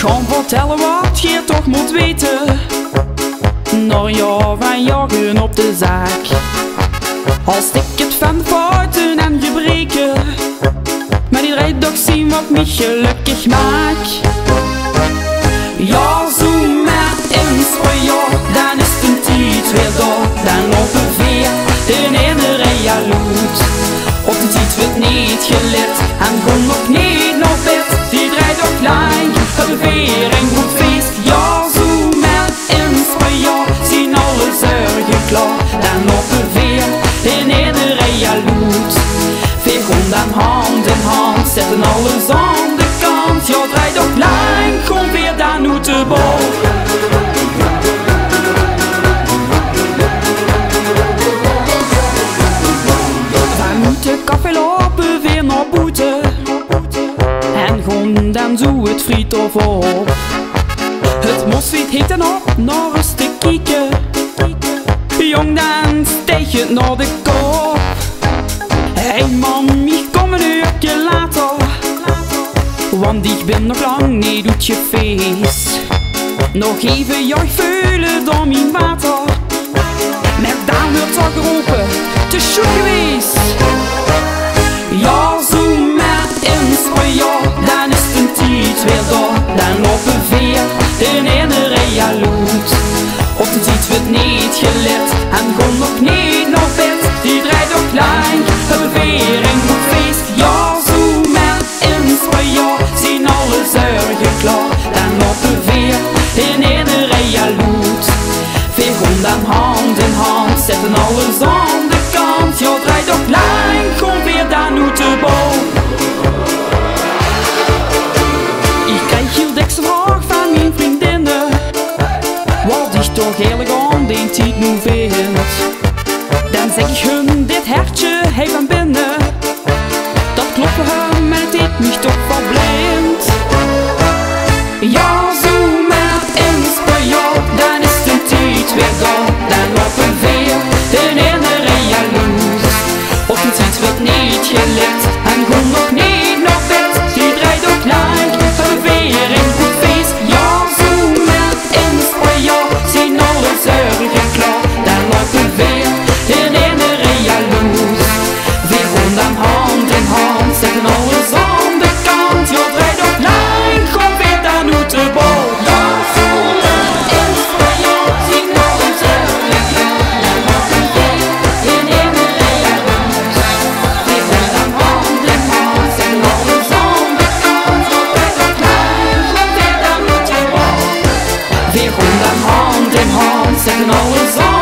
ga vertellen wat je toch moet weten. Naar jou van jagen op de zaak. Als ik het van fouten en gebreken, maar iedereen toch zien wat mij gelukkig maakt. Ja, zo met eens voor jou, dan is het een tijd weer door. Dan lopen weer de ene rij jaloers. Op de tijd wordt niet gelet en gewoon nog niet naar bed. Die draait ook lang, hebben weer een goed feest. Ja, zo met eens voor jou, zien alle zorgen klaar. Dan lopen weer de ene rij jaloers. Weer gewoon dan hand in hand, zetten alles aan de kant. Ja, draait ook lang, gewoon weer dan uit de bal. Café lopen weer naar buiten en gewoon dan zo het friethof op. Het mosfiet heet dan op naar eens te kijken. Jong, dan steeg het naar de kop. Hey man, ik kom een uurtje later, want ik ben nog lang niet uit je feest. Nog even jou vullen door mijn water, met dan wordt al geroepen, te shoot geweest. Ja, zo met eens voor jou, dan is het een tijd weer door. Dan lopen weer de ene rij jaloers. Op de tijd wordt niet gelet en gewoon nog niet naar bed. Die draait ook lang, hebben weer een goed feest. Ja, zo met eens voor jou, zien alle zorgen klaar. Dan lopen weer de ene rij jaloers. Weer gewoon dan hand in hand, zetten alles aan de kant. Ja, draait ook lang, gewoon weer dan uit de bal. Ik krijg hier dekse vraag van mijn vriendinnen, wat ik toch eerlijk aan die tijd nu vind. Dan zeg ik hun, dit hertje heeft van binnen, dat klopt voor hem en het deed mich toch verblind. Ja, zo met eens voor jou, dan is de tijd weer door. Dan lopen weer de ene rij jaloers. Op de tijd wordt niet gelet en gewoon nog niet naar bed. Die draait ook lang, hebben weer een goed feest. Ja, zo met eens voor jou, zien alle zorgen klaar. Dan lopen weer de ene rij jaloers. Weer gewoon dan hand in hand, zetten alles aan de kant. Ja, draait ook lang, gewoon weer dan uit de bal. Ja, zo met eens voor jou, zien alle zorgen klaar. Dan lopen weer de ene rij jaloers. Weer gewoon dan hand in hand, zetten alles aan de kant. Ja, draait ook lang, gewoon weer dan uit de bal. Weer gewoon dan hand in hand, zetten alles aan.